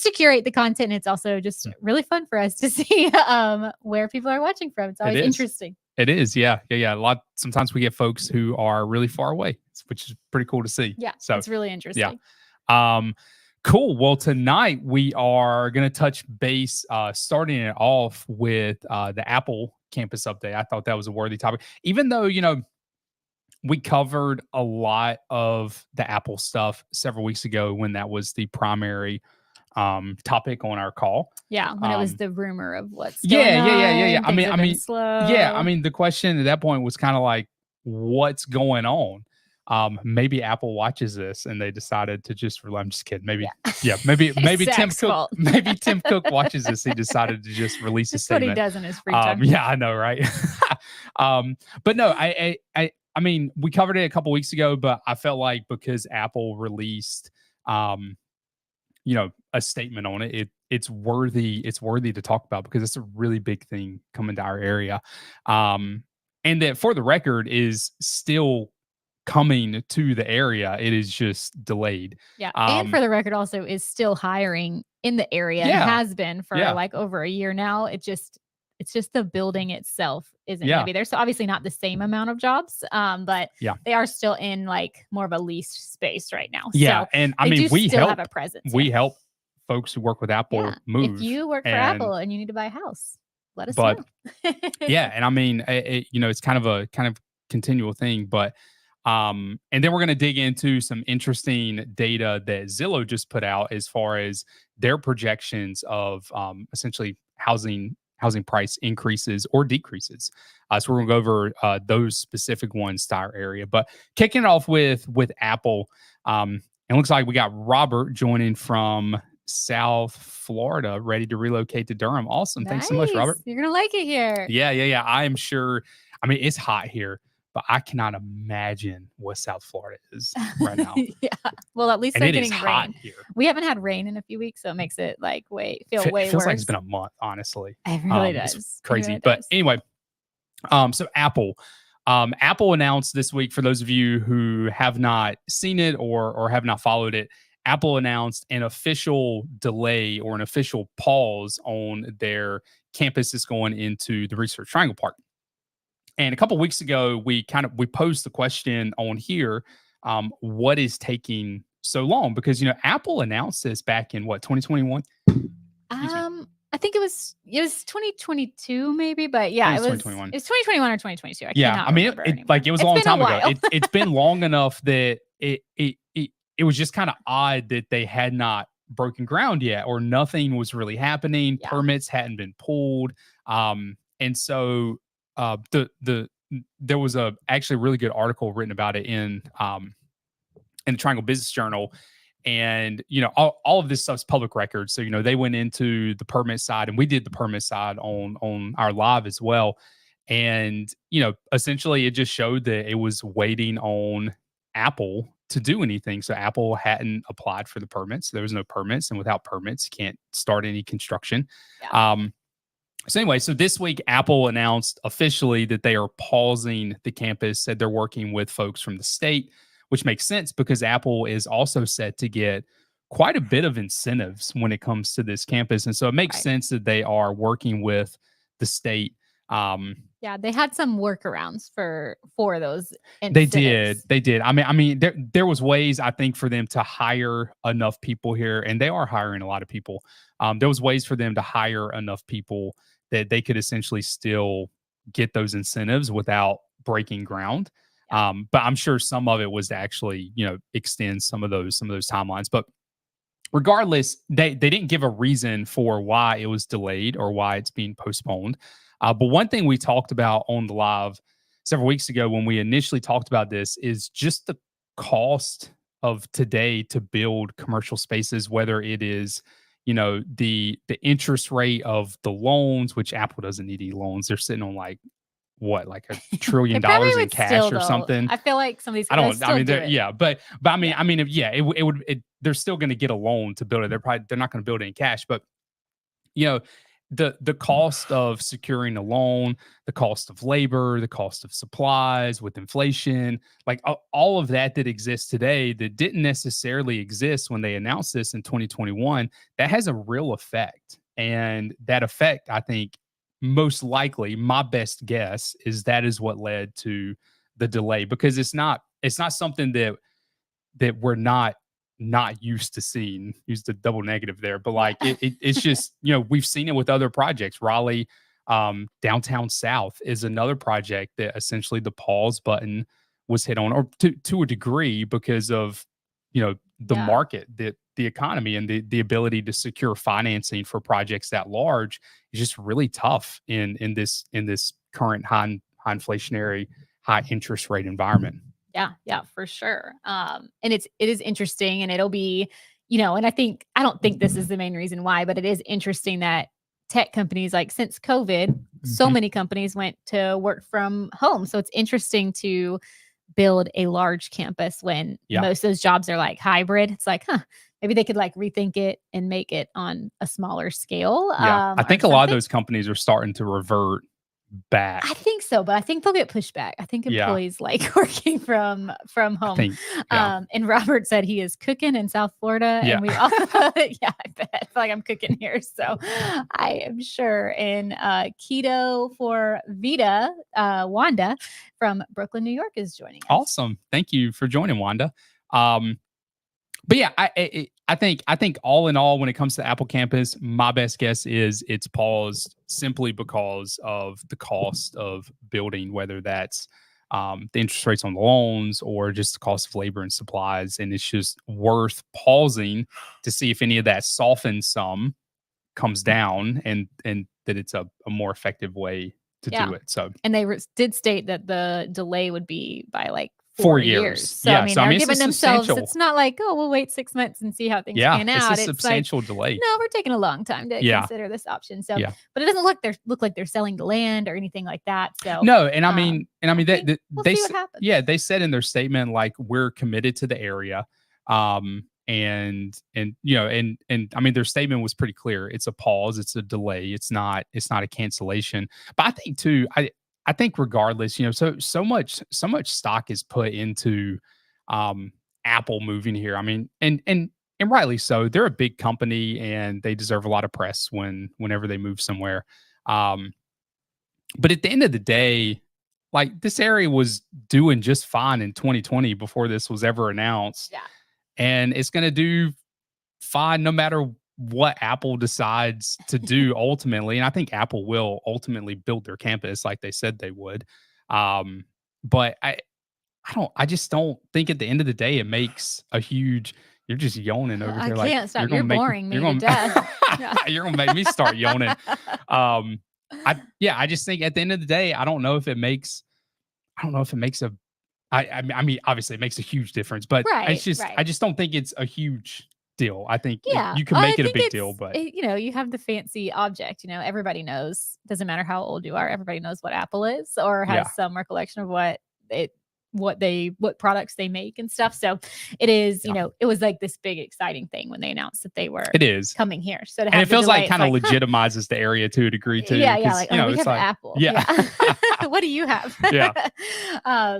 to curate the content. It's also just really fun for us to see where people are watching from. It's always interesting. It is. Yeah. Sometimes we get folks who are really far away, which is pretty cool to see. Yeah. So it's really interesting. Yeah. Cool. Well, tonight we are going to touch base, starting it off with the Apple campus update. I thought that was a worthy topic, even though, we covered a lot of the Apple stuff several weeks ago when that was the primary topic on our call. Yeah, when it was the rumor of what's going on. Yeah. I mean, slow. Yeah, I mean, the question at that point was kind of like, what's going on? Maybe Apple watches this and they decided to just. I'm just kidding. Maybe Tim Cook watches this. He decided to just release a statement. That's what he does in his free time. Yeah, I know, right? But no, I mean, we covered it a couple weeks ago, but I felt like because Apple released, a statement on it, it's worthy to talk about because it's a really big thing coming to our area, and that for the record is still coming to the area. It is just delayed. Yeah, and for the record, also is still hiring in the area. It has been for like over a year now. It's just the building itself isn't going to be there. So obviously not the same amount of jobs, but they are still in like more of a leased space right now. Yeah, so and I mean, we still have a presence. We help folks who work with Apple move. If you work for Apple and you need to buy a house, let us know. Yeah, and I mean, it's kind of continual thing, but and then we're going to dig into some interesting data that Zillow just put out as far as their projections of essentially housing price increases or decreases. So we're going to go over those specific ones to our area. But kicking it off with Apple, it looks like we got Robert joining from South Florida, ready to relocate to Durham. Awesome. Nice. Thanks so much, Robert. You're going to like it here. Yeah. I am sure. I mean, it's hot here, but I cannot imagine what South Florida is right now. Yeah. Well, at least they're getting rain here. We haven't had rain in a few weeks, so it makes it like way feels worse. Like it's been a month, honestly. It really does. It's crazy. Really but does. Anyway, so Apple announced this week, for those of you who have not seen it or have not followed it, Apple announced an official delay or an official pause on their campus that's going into the Research Triangle Park. And a couple of weeks ago, we posed the question on here, what is taking so long? Because, Apple announced this back in 2021? I think it was 2022 maybe, but yeah, it was 2021. It was 2021 or 2022. I mean, it was a long time ago. It's been long enough that it was just kind of odd that they had not broken ground yet, or nothing was really happening. Yeah. Permits hadn't been pulled. And so there was actually a really good article written about it in the Triangle Business Journal. And, all of this stuff's public record. So, they went into the permit side, and we did the permit side on our live as well. And, essentially it just showed that it was waiting on Apple to do anything. So Apple hadn't applied for the permits. There was no permits, and without permits, you can't start any construction. Yeah. So anyway, so this week, Apple announced officially that they are pausing the campus, said they're working with folks from the state, which makes sense because Apple is also set to get quite a bit of incentives when it comes to this campus. And so it makes sense that they are working with the state. Yeah, they had some workarounds for those incentives. They did. I mean, there was ways, I think, for them to hire enough people here, and they are hiring a lot of people. There was ways for them to hire enough people that they could essentially still get those incentives without breaking ground. Yeah. But I'm sure some of it was to actually, extend some of those timelines. But regardless, they didn't give a reason for why it was delayed or why it's being postponed. But one thing we talked about on the live several weeks ago when we initially talked about this is just the cost of today to build commercial spaces, whether it is, the interest rate of the loans, which Apple doesn't need any loans. They're sitting on like $1 trillion in cash or something. I feel like some of these. They're still going to get a loan to build it. They're not going to build it in cash, but the cost of securing a loan, the cost of labor, the cost of supplies with inflation, like all of that exists today that didn't necessarily exist when they announced this in 2021, that has a real effect. And that effect, I think, most likely, my best guess is that is what led to the delay, because it's not something that we're not used to seeing. Use the double negative there, but like it's just, we've seen it with other projects. Raleigh, downtown South is another project that essentially the pause button was hit on, or to a degree, because of the market, the economy, and the ability to secure financing for projects that large is just really tough in this current high inflationary, high interest rate environment. Yeah, for sure. And it is interesting, and it'll be, and I don't think this is the main reason why, but it is interesting that tech companies, like since COVID, so many companies went to work from home. So it's interesting to build a large campus when most of those jobs are like hybrid. It's like, maybe they could like rethink it and make it on a smaller scale. Yeah, I think a lot of those companies are starting to revert back. I think so, but I think they'll get pushed back. I think employees like working from home. And Robert said he is cooking in South Florida, and we all, I bet. I feel like I'm cooking here, so I am sure. And keto for Vita, Wanda from Brooklyn, New York, is joining us. Awesome, thank you for joining, Wanda. But yeah, I think all in all, when it comes to the Apple campus, my best guess is it's paused simply because of the cost of building, whether that's the interest rates on the loans or just the cost of labor and supplies. And it's just worth pausing to see if any of that softens some, comes down, and that it's a more effective way to do it. So, and they did state that the delay would be by like 4 years. So, I mean, they're giving themselves, it's not like, oh, we'll wait 6 months and see how things pan out. It's a substantial delay. No, we're taking a long time to consider this option. So, but it doesn't look like they're selling the land or anything like that. So no, and I mean, we'll see what happens. Yeah, they said in their statement, like, we're committed to the area. And I mean, their statement was pretty clear. It's a pause, it's a delay, it's not a cancellation. But I think too, I think regardless, so much stock is put into Apple moving here. I mean, and rightly so. They're a big company and they deserve a lot of press whenever they move somewhere. But at the end of the day, like, this area was doing just fine in 2020 before this was ever announced. Yeah. And it's going to do fine no matter what Apple decides to do ultimately. And I think Apple will ultimately build their campus like they said they would. But I just don't think at the end of the day it makes a huge. You're just yawning over here. I can't stop. You're boring me to death. You're gonna make me start yawning. I just think at the end of the day, I don't know if it makes a. I mean, obviously it makes a huge difference, but I just don't think it's a huge deal. I think you can make it a big deal, but you have the fancy object. Everybody knows. Doesn't matter how old you are. Everybody knows what Apple is, or has some recollection of what products they make and stuff. So it is, it was like this big exciting thing when they announced that they were coming here. So and it feels like kind of legitimizes the area to a degree too. Yeah, like, we have Apple. Yeah. What do you have? Yeah.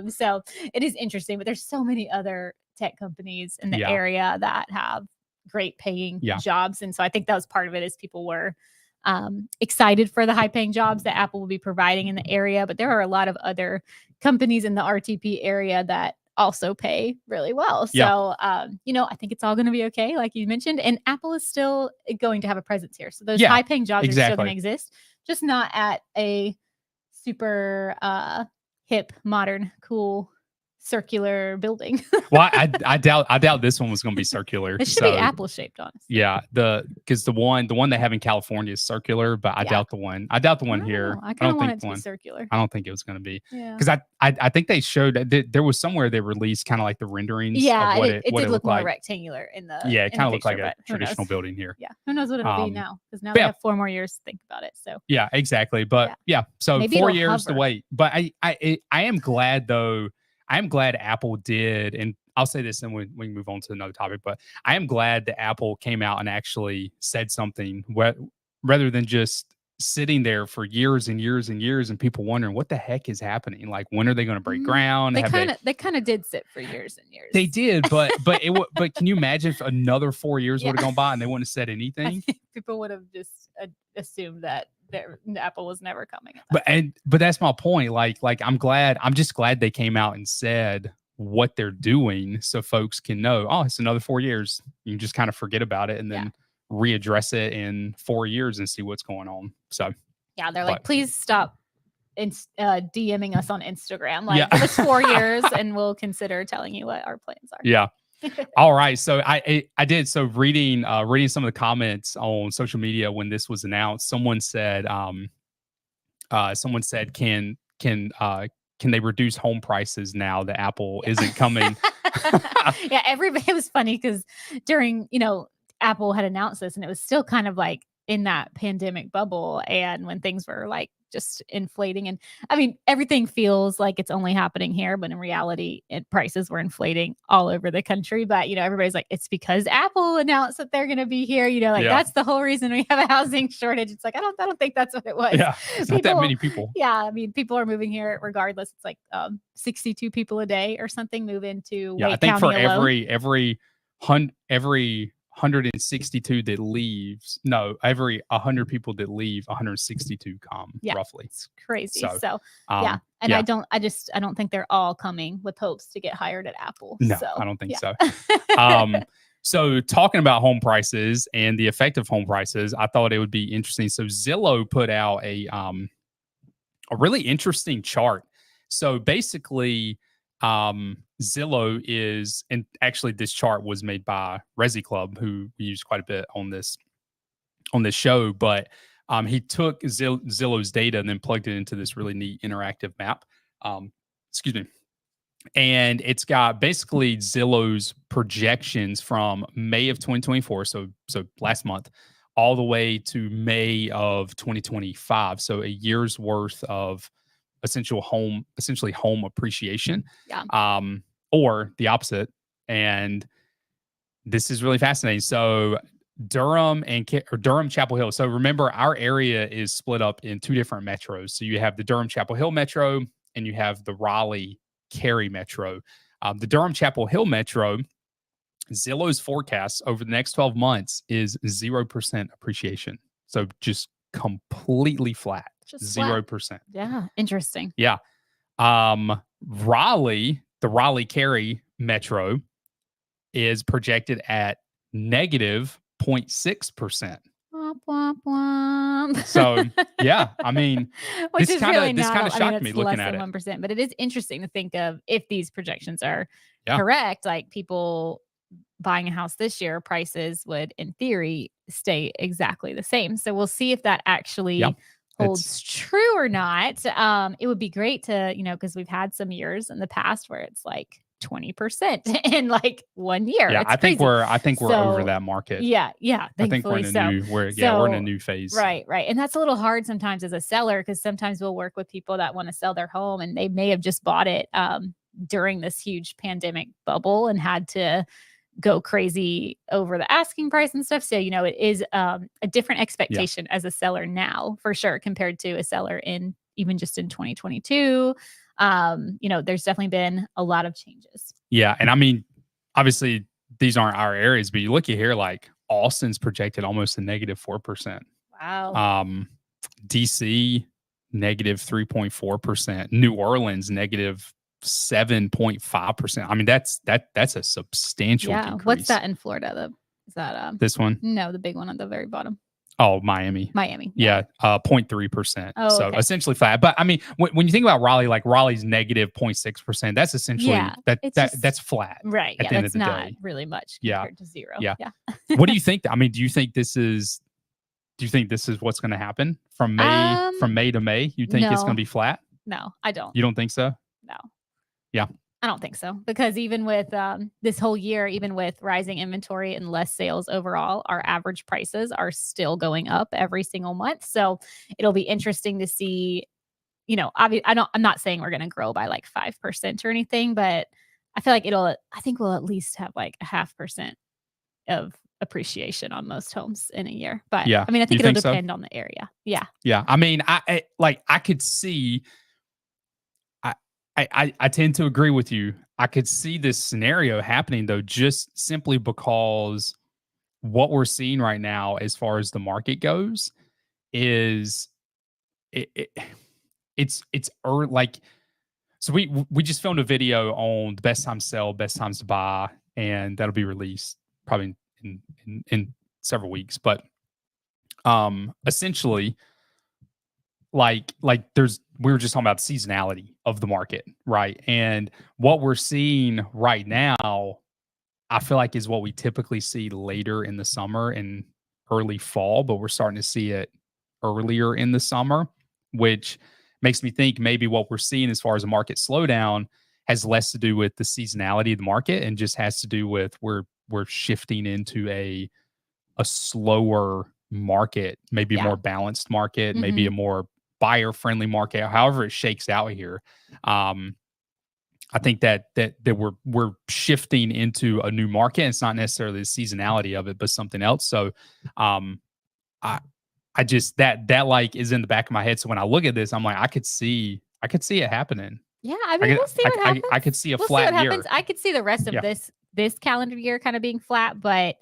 So it is interesting, but there's so many other tech companies in the area that have great paying jobs. And so I think that was part of it, is people were excited for the high paying jobs that Apple will be providing in the area. But there are a lot of other companies in the RTP area that also pay really well. So, I think it's all going to be okay, like you mentioned. And Apple is still going to have a presence here. So those high paying jobs are still going to exist, just not at a super hip, modern, cool, circular building. Well, I doubt this one was going to be circular. It should be apple shaped, honestly. Yeah, because the one they have in California is circular, but I doubt the one here. I kind of want it to be circular. I don't think it was going to be, because I think they showed that there was somewhere they released kind of like the renderings. Yeah, of what it did look more like. Rectangular in the it kind of looked like a picture, traditional building here. Yeah, who knows what it'll be now? Because now they have 4 more years to think about it. So yeah, exactly. But so maybe 4 years to wait. But I am glad though. I am glad Apple did, and I'll say this and we can move on to another topic, but I am glad that Apple came out and actually said something rather than just sitting there for years and years and years, and people wondering what the heck is happening. Like, when are they going to break ground? They kind of did sit for years and years. They did, but can you imagine if another 4 years would have gone by and they wouldn't have said anything? People would have just assumed that Apple was never coming. But that's my point. Like I'm just glad they came out and said what they're doing, so folks can know. Oh, it's another 4 years. You can just kind of forget about it and then readdress it in 4 years and see what's going on. So yeah, they're like, please stop DMing us on Instagram. Like, give us 4 years and we'll consider telling you what our plans are. Yeah. All right. So I did. So reading some of the comments on social media when this was announced, someone said, can they reduce home prices now that Apple isn't coming? Yeah. Everybody, it was funny because during, Apple had announced this and it was still kind of like in that pandemic bubble. And when things were like just inflating, and I mean, everything feels like it's only happening here, but in reality, prices were inflating all over the country. But, everybody's like, it's because Apple announced that they're going to be here. That's the whole reason we have a housing shortage. It's like, I don't think that's what it was. Yeah. It's not that many people. Yeah. I mean, people are moving here regardless. It's like 62 people a day or something move into Wake County for alone. every 162 that leaves, every 100 people that leave, 162 come, roughly. It's crazy. So and I don't think they're all coming with hopes to get hired at Apple. No, I don't think so. So talking about home prices and the effect of home prices, I thought it would be interesting. So Zillow put out a really interesting chart. So basically, Zillow is, and actually this chart was made by Resi Club, who we use quite a bit on this show, but he took Zillow's data and then plugged it into this really neat interactive map. Excuse me. And it's got basically Zillow's projections from May of 2024, so last month, all the way to May of 2025. So a year's worth of essentially home appreciation, or the opposite. And this is really fascinating. So Durham Chapel Hill. So remember, our area is split up in two different metros. So you have the Durham Chapel Hill metro and you have the Raleigh Cary metro. The Durham Chapel Hill metro, Zillow's forecast over the next 12 months is 0% appreciation. So just completely flat. Just 0%. Yeah. Interesting. Yeah. Raleigh, the Raleigh-Cary metro is projected at negative 0.6%. Womp, womp, womp. So yeah, I mean, this kind of shocked me looking at it. 1%, but it is interesting to think of if these projections are correct, like people buying a house this year, prices would in theory stay exactly the same. So we'll see if that actually holds true or not. It would be great to, because we've had some years in the past where it's like 20% in like 1 year. Yeah, it's I think we're over that market. Yeah. I think we're in a new phase. Right. And that's a little hard sometimes as a seller, because sometimes we'll work with people that want to sell their home and they may have just bought it during this huge pandemic bubble and had to go crazy over the asking price and stuff. So, it is a different expectation as a seller now, for sure, compared to a seller in 2022. There's definitely been a lot of changes. Yeah. And I mean, obviously these aren't our areas, but you look at here, like Austin's projected almost a negative 4%. Wow. DC, negative 3.4%. New Orleans, negative 7.5%. I mean, that's a substantial decrease. What's that in Florida? Is that this one? No, the big one at the very bottom. Oh, Miami. Yeah. 0.3%. Oh, so essentially flat. But I mean, when you think about Raleigh, like Raleigh's negative 0.6%, that's essentially that's flat. Right. At the end of the not day. really much compared to zero. Yeah. What do you think? I mean, do you think this is what's going to happen from May to May? You think it's going to be flat? No, I don't. You don't think so? No. Yeah. I don't think so, because even with this whole year, even with rising inventory and less sales overall, our average prices are still going up every single month. So it'll be interesting to see, I'm not saying we're going to grow by like 5% or anything, but I feel like I think we'll at least have like a 0.5% of appreciation on most homes in a year. But yeah, I mean, I think it'll depend on the area. Yeah. Yeah. I mean, I could see, I tend to agree with you. I could see this scenario happening though, just simply because what we're seeing right now, as far as the market goes, is it, it it's like, so we just filmed a video on the best time to sell, best times to buy, and that'll be released probably in several weeks. But essentially, like we were just talking about the seasonality of the market, right? And what we're seeing right now, I feel like, is what we typically see later in the summer and early fall, but we're starting to see it earlier in the summer, which makes me think maybe what we're seeing as far as a market slowdown has less to do with the seasonality of the market and just has to do with we're shifting into a slower market, maybe a more balanced market, maybe a more buyer friendly market, however it shakes out here. I think that we're shifting into a new market. It's not necessarily the seasonality of it, but something else. So, I just that like is in the back of my head. So when I look at this, I'm like, I could see it happening. Yeah, I mean, we'll see what happens. I could see a flat year. I could see the rest of this calendar year kind of being flat, but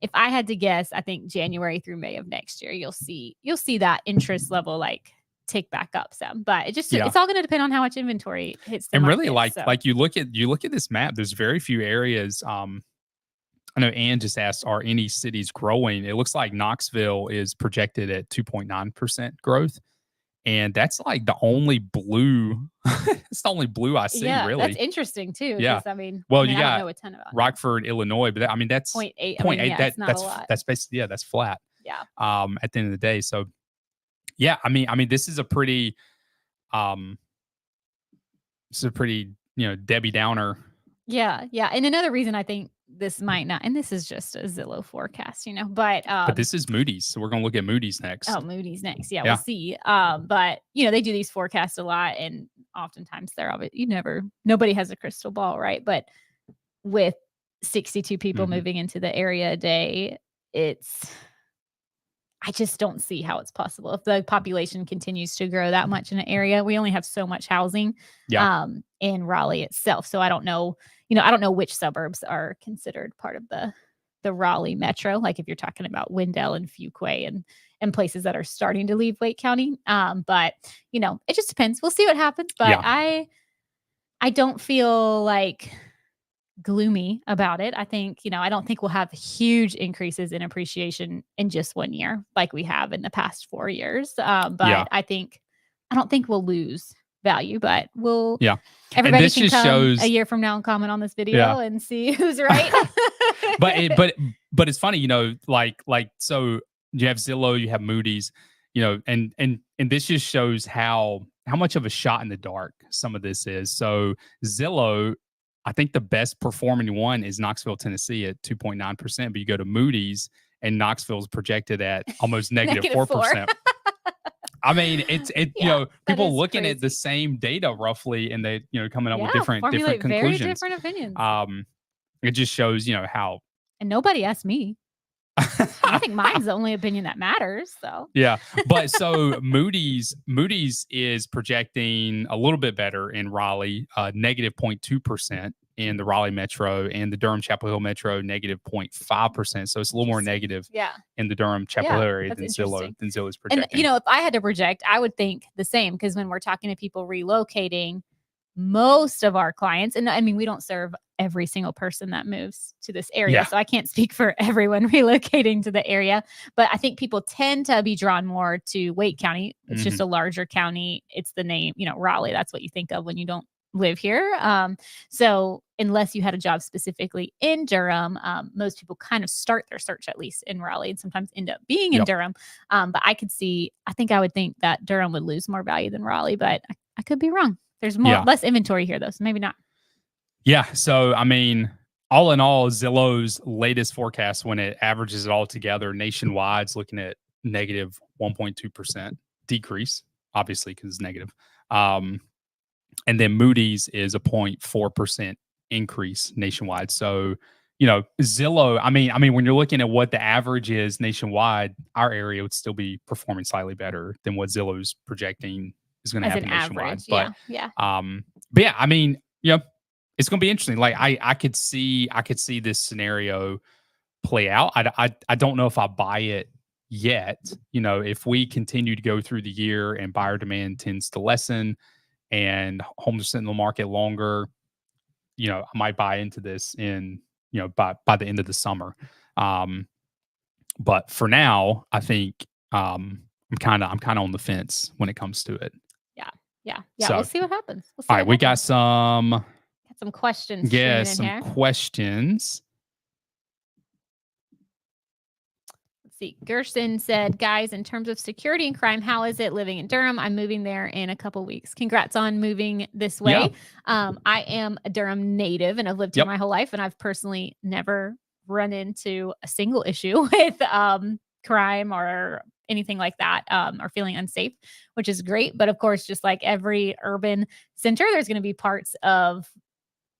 if I had to guess, I think January through May of next year, you'll see that interest level like tick back up some. But it's all going to depend on how much inventory hits the market. Really, like you look at this map, there's very few areas. I know Ann just asked, are any cities growing? It looks like Knoxville is projected at 2.9% growth. And that's like the only blue. It's the only blue I see, really. That's interesting too. Yeah. I mean, you I got don't know a ton about Rockford, Illinois, but that's 0.8. 0.8. That's not a lot. That's basically, that's flat. Yeah. At the end of the day. So yeah, I mean, this is a pretty, Debbie Downer. Yeah. Yeah. And another reason I think this might not, and this is just a Zillow forecast, but this is Moody's. So we're going to look at Moody's next. Oh, Moody's next. Yeah. We'll see. But they do these forecasts a lot, and oftentimes they're obviously, nobody has a crystal ball, right? But with 62 people moving into the area a day, I just don't see how it's possible. If the population continues to grow that much in an area, we only have so much housing in Raleigh itself. So I don't know, I don't know which suburbs are considered part of the Raleigh metro. Like if you're talking about Wendell and Fuquay and places that are starting to leave Wake County. But it just depends. We'll see what happens. But I don't feel like gloomy about it. I think, I don't think we'll have huge increases in appreciation in just 1 year like we have in the past 4 years. But I don't think we'll lose value, but everybody can come a year from now and comment on this video and see who's right. but it's funny, so you have Zillow, you have Moody's, and this just shows how much of a shot in the dark some of this is. So Zillow, I think the best performing one is Knoxville, Tennessee at 2.9%, but you go to Moody's and Knoxville's projected at almost negative 4%. I mean, people looking at the same data roughly, and they, coming up with different conclusions. Very different opinions. It just shows, how. And nobody asked me. I think mine's the only opinion that matters. So yeah, but so Moody's is projecting a little bit better in Raleigh, negative 0.2% in the Raleigh metro, and the Durham Chapel Hill metro negative 0.5%. So it's a little more negative in the Durham Chapel Hill area than Zillow's projecting. And if I had to project, I would think the same, because when we're talking to people relocating, most of our clients, and I mean, we don't serve every single person that moves to this area, so I can't speak for everyone relocating to the area, but I think people tend to be drawn more to Wake County. It's just a larger county. It's the name, Raleigh. That's what you think of when you don't live here. So unless you had a job specifically in Durham, most people kind of start their search at least in Raleigh and sometimes end up being in Durham. But I would think that Durham would lose more value than Raleigh, but I could be wrong. There's less inventory here though, so maybe not. Yeah. So, I mean, all in all, Zillow's latest forecast, when it averages it all together nationwide, is looking at negative 1.2% decrease, obviously, because it's negative. And then Moody's is a 0.4% increase nationwide. So Zillow, I mean, when you're looking at what the average is nationwide, our area would still be performing slightly better than what Zillow's projecting is going to as an happen nationwide. average. Yeah. Yeah. But yeah, I mean, it's going to be interesting. Like I could see this scenario play out. I don't know if I buy it yet. If we continue to go through the year and buyer demand tends to lessen and homes are sitting in the market longer, I might buy into this in, by the end of the summer. But for now, I think I'm kind of on the fence when it comes to it. Yeah. Yeah. Yeah. So, we'll see what happens. All right, we got some questions. Yeah, some questions. See, Gerson said, guys, in terms of security and crime, how is it living in Durham? I'm moving there in a couple weeks. Congrats on moving this way. Yeah. I am a Durham native and I've lived here my whole life, and I've personally never run into a single issue with crime or anything like that, or feeling unsafe, which is great. But of course, just like every urban center, there's going to be parts of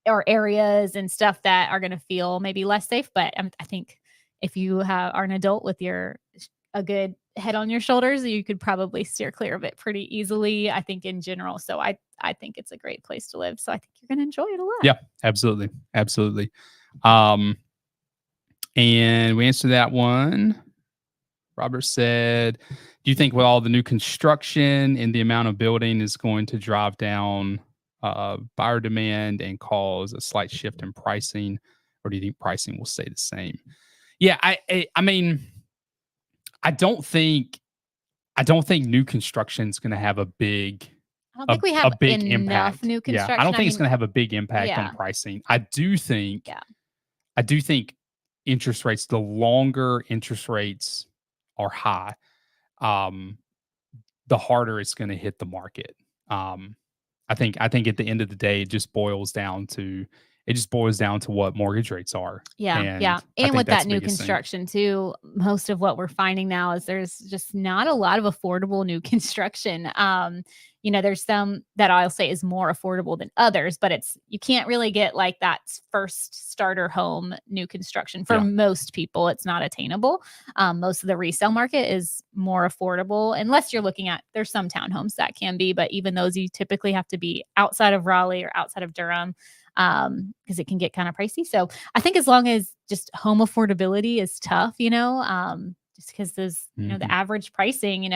or areas and stuff that are going to feel maybe less safe. But I think if you are an adult with a good head on your shoulders, you could probably steer clear of it pretty easily, I think, in general. So I think it's a great place to live. So I think you're going to enjoy it a lot. Yeah, absolutely. Absolutely. And we answered that one. Robert said, do you think with all the new construction and the amount of building is going to drive down buyer demand and cause a slight shift in pricing, or do you think pricing will stay the same? Yeah, I mean, I don't think new construction is going to have a big. I don't think we have a big enough impact. New construction. Yeah, I don't think it's going to have a big impact on pricing. I do think interest rates, the longer interest rates are high, the harder it's going to hit the market. I think at the end of the day, it just boils down to what mortgage rates are. Yeah. And with that new construction too, most of what we're finding now is there's just not a lot of affordable new construction. There's some that I'll say is more affordable than others, but you can't really get like that first starter home new construction for most people. It's not attainable. Most of the resale market is more affordable, unless you're looking at, there's some townhomes that can be, but even those you typically have to be outside of Raleigh or outside of Durham, because it can get kind of pricey. So I think as long as just home affordability is tough, just because there's, the average pricing,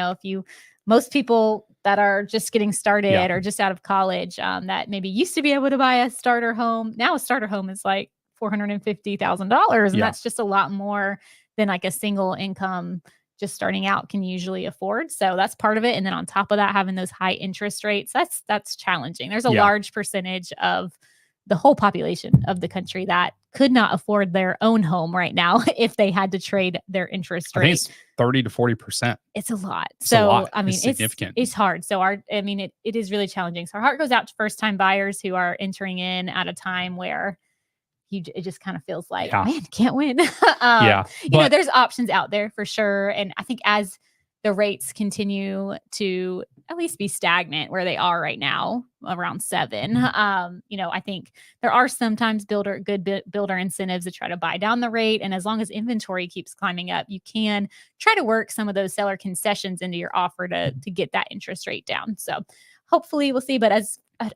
most people that are just getting started or just out of college, that maybe used to be able to buy a starter home. Now a starter home is like $450,000. And that's just a lot more than like a single income just starting out can usually afford. So that's part of it. And then on top of that, having those high interest rates, that's challenging. There's a large percentage of the whole population of the country that could not afford their own home right now if they had to trade their interest rate. I think it's 30 to 40%. It's a lot. I mean, it's significant. It's hard. So it is really challenging. So our heart goes out to first time buyers who are entering in at a time where it just kind of feels like, man, can't win. There's options out there for sure. And I think as the rates continue to at least be stagnant where they are right now, around 7. I think there are sometimes good builder incentives to try to buy down the rate. And as long as inventory keeps climbing up, you can try to work some of those seller concessions into your offer to get that interest rate down. So hopefully we'll see. But I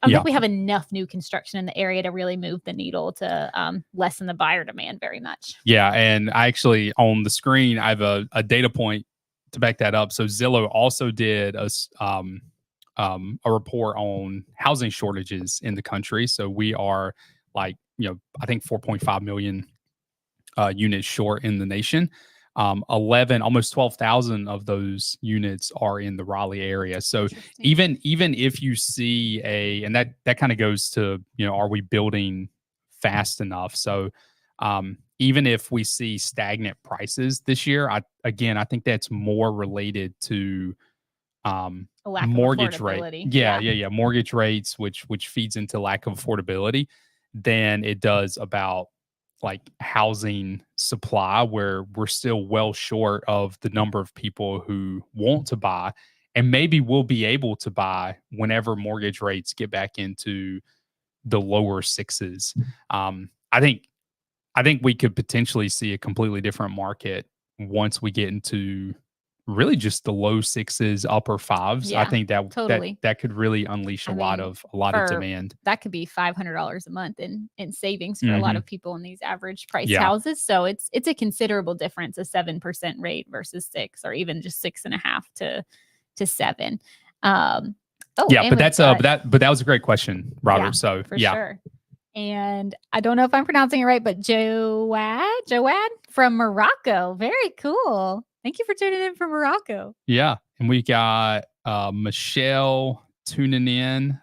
don't think we have enough new construction in the area to really move the needle to lessen the buyer demand very much. Yeah. And I actually, on the screen, I have a data point to back that up. So Zillow also did a report on housing shortages in the country. So we are I think 4.5 million units short in the nation. 11, almost 12,000 of those units are in the Raleigh area. So even if you see and that kind of goes to, are we building fast enough? So even if we see stagnant prices this year, I think that's more related to mortgage rate. Yeah. Mortgage rates, which feeds into lack of affordability, than it does about like housing supply, where we're still well short of the number of people who want to buy and maybe will be able to buy whenever mortgage rates get back into the lower 6s. I think I think we could potentially see a completely different market once we get into really just the low 6s, upper 5s. I think that could really unleash a lot of demand. That could be $500 a month in savings for a lot of people in these average price houses. So it's a considerable difference, a 7% rate versus 6, or even just 6.5 to 7. But that was a great question, Robert. Yeah, so for sure. And I don't know if I'm pronouncing it right, but Jawad from Morocco. Very cool. Thank you for tuning in from Morocco. Yeah. And we got Michelle tuning in,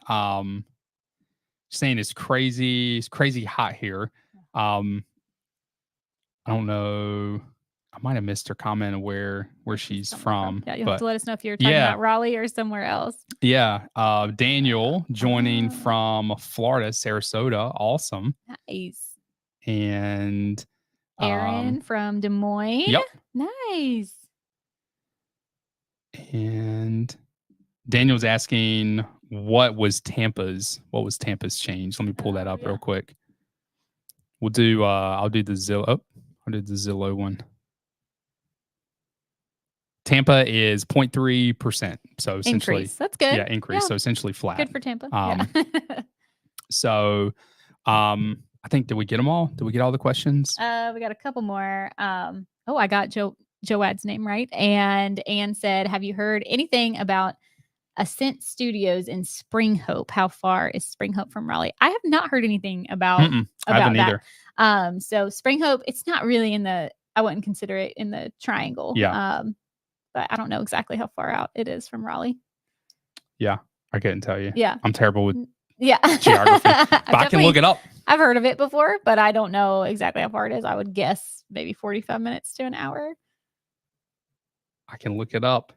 saying it's crazy hot here. I don't know. I might have missed her comment of where she's from. Yeah, you'll have to let us know if you're talking about Raleigh or somewhere else. Yeah. Daniel joining from Florida, Sarasota. Awesome. Nice. And Aaron from Des Moines. Yep. Nice. And Daniel's asking what was Tampa's change. Let me pull that up real quick. We'll do I'll do the Zillow. Oh, I did the Zillow one. Tampa is 0.3%. So essentially increase. That's good. Yeah, increase. Yeah. So essentially flat. Good for Tampa. So I think, did we get them all? Did we get all the questions? We got a couple more. I got Joad's name right. And Anne said, have you heard anything about Ascent Studios in Spring Hope? How far is Spring Hope from Raleigh? I have not heard anything about that. Either. So Spring Hope, it's not really I wouldn't consider it in the triangle. Yeah. But I don't know exactly how far out it is from Raleigh. Yeah, I couldn't tell you. Yeah. I'm terrible with geography. But I can look it up. I've heard of it before, but I don't know exactly how far it is. I would guess maybe 45 minutes to an hour. I can look it up.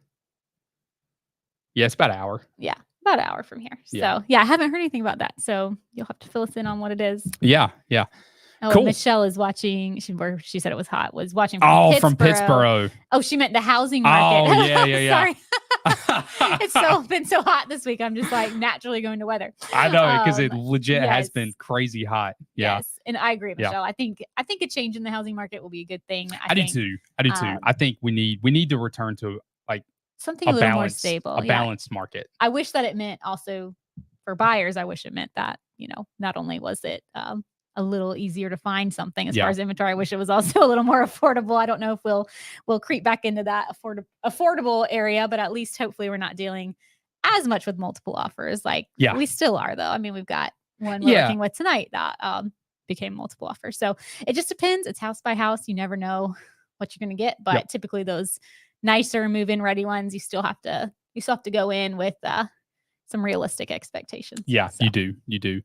Yeah, it's about an hour. Yeah, about an hour from here. So, I haven't heard anything about that. So, you'll have to fill us in on what it is. Yeah. Oh, cool. Michelle is watching. She said it was hot. Was watching from Pittsburgh. Oh, she meant the housing market. Oh, yeah. Sorry. It's been so hot this week. I'm just like naturally going to weather. I know, because it legit has been crazy hot. Yeah. Yes, and I agree, Michelle. I think a change in the housing market will be a good thing. I do too. I think we need to return to like something a little more stable, a balanced market. I wish that it meant also for buyers. I wish it meant that not only was it a little easier to find something as far as inventory. I wish it was also a little more affordable. I don't know if we'll creep back into that affordable area, but at least hopefully we're not dealing as much with multiple offers. Like we still are though. I mean, we've got one we're working with tonight that became multiple offers. So it just depends. It's house by house. You never know what you're going to get, but typically those nicer move-in ready ones, you still have to go in with some realistic expectations. Yeah, so. You do.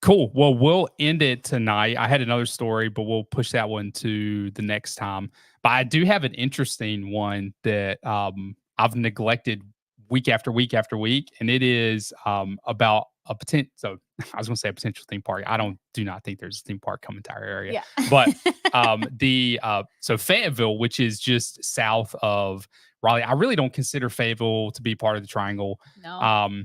Cool. Well, we'll end it tonight. I had another story, but we'll push that one to the next time. But I do have an interesting one that I've neglected week after week after week, and it is about a potential. So I was going to say a potential theme park. I do not think there's a theme park coming to our area. Yeah. But so Fayetteville, which is just south of Raleigh, I really don't consider Fayetteville to be part of the triangle. No.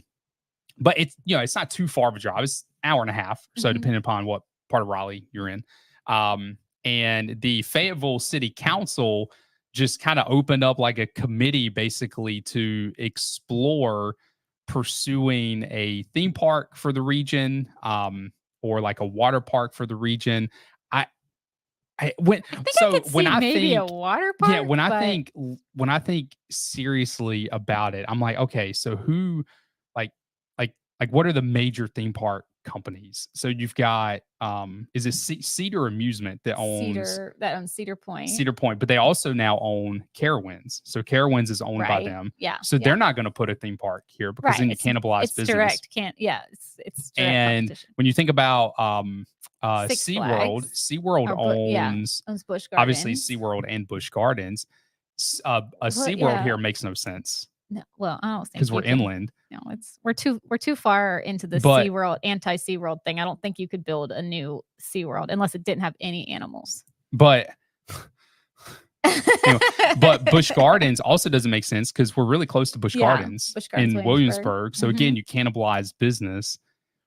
But it's it's not too far of a drive. It's an hour and a half. So depending upon what part of Raleigh you're in. And the Fayetteville City Council just kind of opened up like a committee basically to explore pursuing a theme park for the region, or like a water park for the region. I think a water park. Yeah, when I think seriously about it, I'm like, okay, so who like what are the major theme park companies? So you've got is it Cedar Amusement that owns Cedar Point. Cedar Point, but they also now own Carowinds. So Carowinds is owned by them. Yeah. So they're not going to put a theme park here because then you cannibalize business. Direct, it's direct competition. When you think about SeaWorld owns Busch Gardens. Obviously SeaWorld and Busch Gardens. SeaWorld here makes no sense. No, well, I don't think because we're inland. No, we're too far into the SeaWorld anti-SeaWorld thing. I don't think you could build a new SeaWorld unless it didn't have any animals. But but Busch Gardens also doesn't make sense because we're really close to Busch Gardens in Williamsburg. So again, you cannibalize business.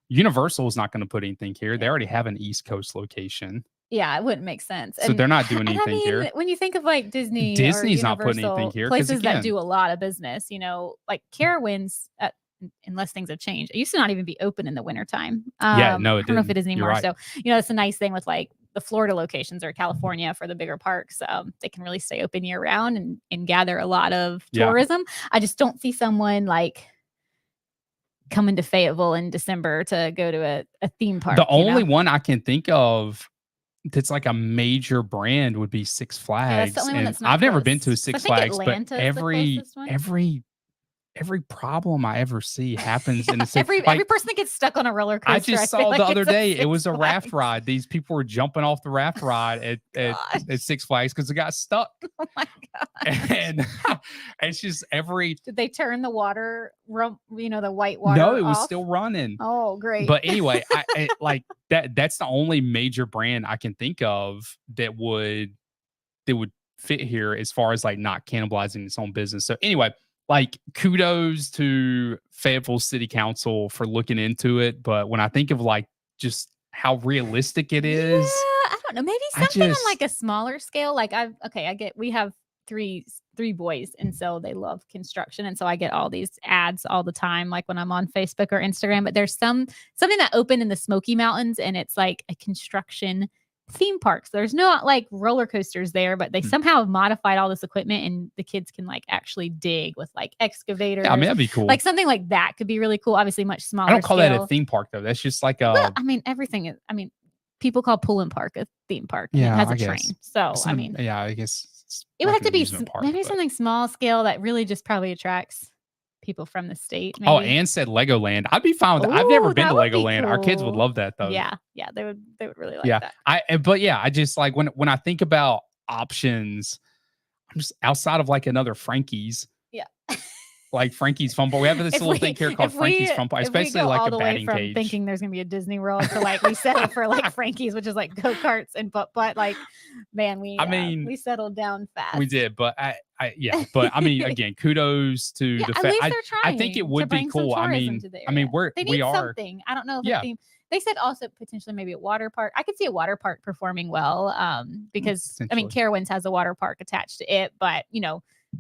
Universal is not going to put anything here. They already have an East Coast location. Yeah, it wouldn't make sense. So they're not doing anything here. When you think of like Disney's or Universal, not putting anything here, places that do a lot of business, like Carowinds, unless things have changed, it used to not even be open in the wintertime. No, it I don't know if it is anymore. Right. So, it's a nice thing with like the Florida locations or California for the bigger parks. They can really stay open year round and gather a lot of tourism. I just don't see someone like coming to Fayetteville in December to go to a theme park. The only one I can think of that's like a major brand would be Six Flags. Yeah, that's the only one that's not I've never been to a Six Flags, Atlanta's but every problem I ever see happens in the Six Flags. Every person that gets stuck on a roller coaster. I just saw the other day, it was a raft ride. These people were jumping off the raft ride at Six Flags because they got stuck. Oh my God. And it's just Did they turn the water, the white water No, it was off? still running. Oh, great. But anyway, like that's the only major brand I can think of that would fit here as far as like not cannibalizing its own business. So anyway, like kudos to Fayetteville City Council for looking into it. But when I think of like just how realistic it is, I don't know, maybe something on like a smaller scale. Like we have three boys, and so they love construction, and so I get all these ads all the time, like when I'm on Facebook or Instagram. But there's something that opened in the Smoky Mountains, and it's like a construction theme park. So there's no like roller coasters there, but they somehow have modified all this equipment, and the kids can like actually dig with like excavators. Yeah, I mean, that'd be cool. Like something like that could be really cool. Obviously much smaller. I don't call that a theme park though. That's just like everything is, people call Pullen Park a theme park. Yeah, it has a train. So I guess it would have to be maybe something small scale that really just probably attracts people from the state. Maybe. Oh, Ann said Legoland. I'd be fine with that. I've never been to Legoland. Cool. Our kids would love that though. Yeah, they would really like that. I just like when I think about options, I'm just outside of like another Frankie's. Yeah. Like Frankie's Fun Park. We have this little thing here called Frankie's Fun Park. It's basically like a batting cage. Thinking there's gonna be a Disney World to like we settled for like Frankie's, which is like go-karts and but like man, we settled down fast. We did, but but I mean again, kudos to the fact I think it would be cool. We are something. I don't know if they said also potentially maybe a water park. I could see a water park performing well because Carowinds has a water park attached to it, but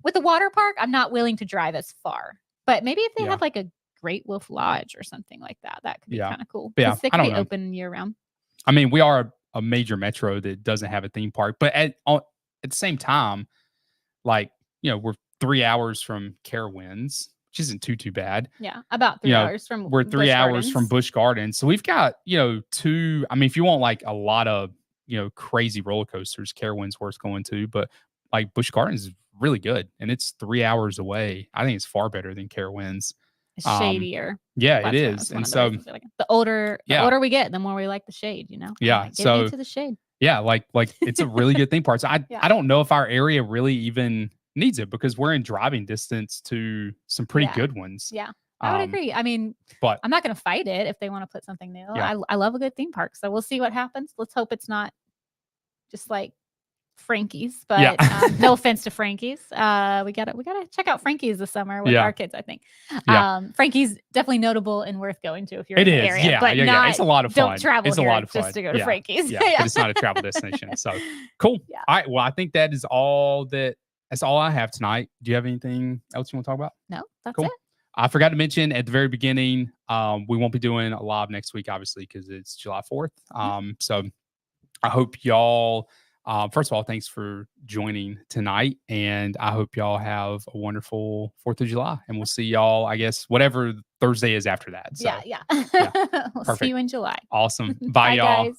with the water park, I'm not willing to drive as far. But maybe if they have like a Great Wolf Lodge or something like that, that could be kind of cool. Yeah, they could be open year round. I mean, we are a major metro that doesn't have a theme park, but at the same time, like we're 3 hours from Carowinds, which isn't too bad. Yeah, about 3 hours from. We're 3 hours from Busch Gardens, so we've got two. I mean, if you want like a lot of crazy roller coasters, Carowinds worth going to, but like Busch Gardens is really good, and it's 3 hours away. I think it's far better than Carowinds. It's shadier. Yeah, it is. And so the older we get, the more we like the shade. Yeah. Like, get into the shade. Yeah, like it's a really good theme park. So I don't know if our area really even needs it because we're in driving distance to some pretty good ones. Yeah. I would agree. I mean, but I'm not going to fight it if they want to put something new. Yeah. I love a good theme park, so we'll see what happens. Let's hope it's not just like Frankie's, but no offense to Frankie's. We gotta check out Frankie's this summer with our kids, I think. Frankie's definitely notable and worth going to if you're in the area. But it's a lot of fun. Don't travel it's a lot of fun just to go to Frankie's. But it's not a travel destination. So cool. Yeah. All right. Well, I think that's all I have tonight. Do you have anything else you want to talk about? No, that's it. I forgot to mention at the very beginning, we won't be doing a live next week, obviously, because it's July 4th. So I hope y'all first of all, thanks for joining tonight, and I hope y'all have a wonderful 4th of July, and we'll see y'all, I guess, whatever Thursday is after that. So, we'll see you in July. Awesome. Bye, y'all. Guys.